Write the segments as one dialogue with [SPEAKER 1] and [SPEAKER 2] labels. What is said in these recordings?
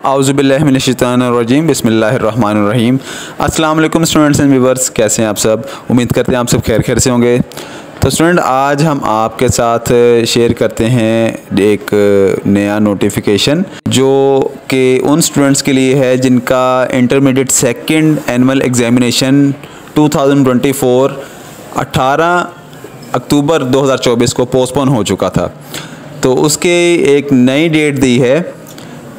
[SPEAKER 1] आउज़ुबिल्लाहिमिनश्शैतानिर्रजीम बिस्मिल्लाहिर्रहमानिर्रहीम। अस्सलाम वालेकुम स्टूडेंट्स एंड व्यूअर्स, कैसे हैं आप सब। उम्मीद करते हैं आप सब खैर से होंगे। तो स्टूडेंट, आज हम आपके साथ शेयर करते हैं एक नया नोटिफिकेशन जो कि उन स्टूडेंट्स के लिए है जिनका इंटरमीडिएट सेकंड एनुअल एग्ज़ामिनेशन 2024 18 अक्टूबर 2024 को पोस्टपोन हो चुका था। तो उसके एक नई डेट दी है,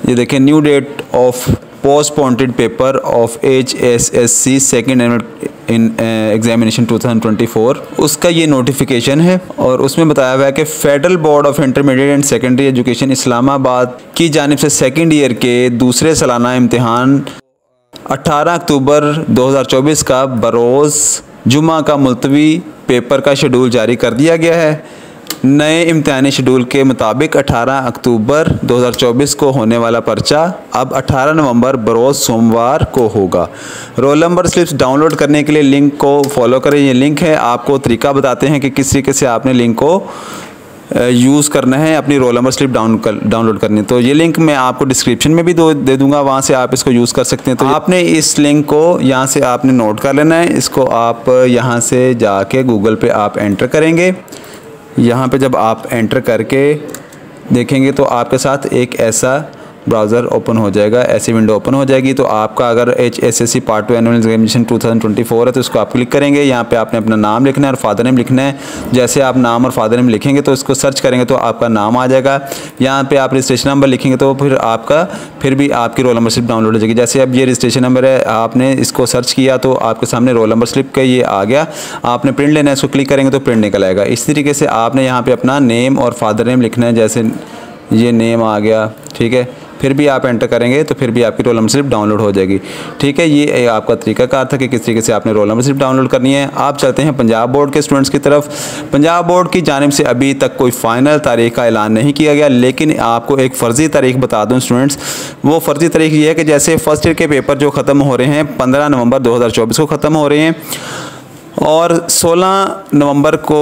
[SPEAKER 1] ये देखें, new date of postponed paper of HSSC second annual in examination 2024। उसका ये नोटिफिकेशन है और उसमें बताया हुआ है कि federal board of intermediate and secondary education Islamabad की जानिब से सेकेंड ईयर के दूसरे सालाना इम्तिहान 18 अक्टूबर 2024 का बरोज़ जुमा का मुलतवी पेपर का शेड्यूल जारी कर दिया गया है। नए इम्तिहानी शेड्यूल के मुताबिक 18 अक्टूबर 2024 को होने वाला पर्चा अब 18 नवंबर बरोज़ सोमवार को होगा। रोल नंबर स्लिप्स डाउनलोड करने के लिए लिंक को फॉलो करें। ये लिंक है, आपको तरीका बताते हैं कि किस तरीके से आपने लिंक को यूज़ करना है अपनी रोल नंबर स्लिप डाउनलोड करनी। तो ये लिंक मैं आपको डिस्क्रिप्शन में भी दे दूंगा, वहाँ से आप इसको यूज़ कर सकते हैं। तो आपने इस लिंक को यहाँ से आपने नोट कर लेना है। इसको आप यहाँ से जाके गूगल पे आप एंटर करेंगे। यहाँ पे जब आप एंटर करके देखेंगे तो आपके साथ एक ऐसा ब्राउज़र ओपन हो जाएगा, ऐसी विंडो ओपन हो जाएगी। तो आपका अगर HSSC पार्ट 2 एनुअल एग्जामिनेशन 2024 है तो इसको आप क्लिक करेंगे। यहाँ पे आपने अपना नाम लिखना है और फादर नेम लिखना है। जैसे आप नाम और फादर नेम लिखेंगे तो इसको सर्च करेंगे तो आपका नाम आ जाएगा। यहाँ पे आप रजिस्ट्रेशन नंबर लिखेंगे तो फिर भी आपकी रोल नंबर स्लिप डाउनलोड हो जाएगी। जैसे अब ये रजिस्ट्रेशन नंबर है, आपने इसको सर्च किया तो आपके सामने रोल नंबर स्लिप का ये आ गया। आपने प्रिंट लेना है, इसको क्लिक करेंगे तो प्रिंट निकल आएगा। इस तरीके से आपने यहाँ पर अपना नेम और फादर नेम लिखना है। जैसे ये नेम आ गया, ठीक है, फिर भी आप एंटर करेंगे तो फिर भी आपकी रोल नंबर स्लिप डाउनलोड हो जाएगी। ठीक है, ये आपका तरीकाकार था कि किस तरीके से आपने रोल नंबर स्लिप डाउनलोड करनी है। आप चलते हैं पंजाब बोर्ड के स्टूडेंट्स की तरफ। पंजाब बोर्ड की जानिब से अभी तक कोई फ़ाइनल तारीख का ऐलान नहीं किया गया, लेकिन आपको एक फ़र्ज़ी तारीख बता दूँ स्टूडेंट्स। वो फ़र्ज़ी तारीख ये है कि जैसे फर्स्ट ईयर के पेपर जो ख़त्म हो रहे हैं 15 नवंबर 2024 को ख़त्म हो रहे हैं और 16 नवंबर को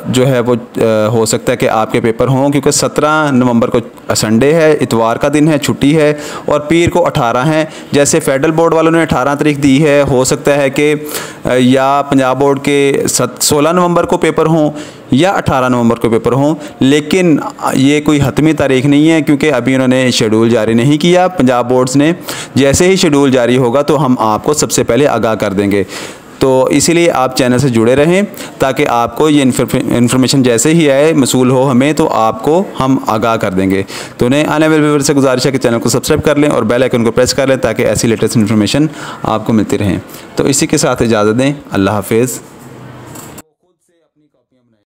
[SPEAKER 1] जो है वो हो सकता है कि आपके पेपर हों, क्योंकि 17 नवंबर को संडे है, इतवार का दिन है, छुट्टी है, और पीर को 18 है। जैसे फेडरल बोर्ड वालों ने 18 तारीख दी है, हो सकता है कि या पंजाब बोर्ड के 16 नवंबर को पेपर हों या 18 नवंबर को पेपर हों, लेकिन ये कोई हतमी तारीख नहीं है क्योंकि अभी उन्होंने शेड्यूल जारी नहीं किया पंजाब बोर्ड्स ने। जैसे ही शेड्यूल जारी होगा तो हम आपको सबसे पहले आगाह कर देंगे। तो इसीलिए आप चैनल से जुड़े रहें ताकि आपको ये इन्फॉर्मेशन जैसे ही आए मसूल हो हमें तो आपको हम आगाह कर देंगे। तो उन्हें आने वाले व्यूअर्स से गुजारिश है कि चैनल को सब्सक्राइब कर लें और बेल आइकन को प्रेस कर लें ताकि ऐसी लेटेस्ट इन्फॉर्मेशन आपको मिलती रहें। तो इसी के साथ इजाज़त दें। अल्लाह हाफिज़।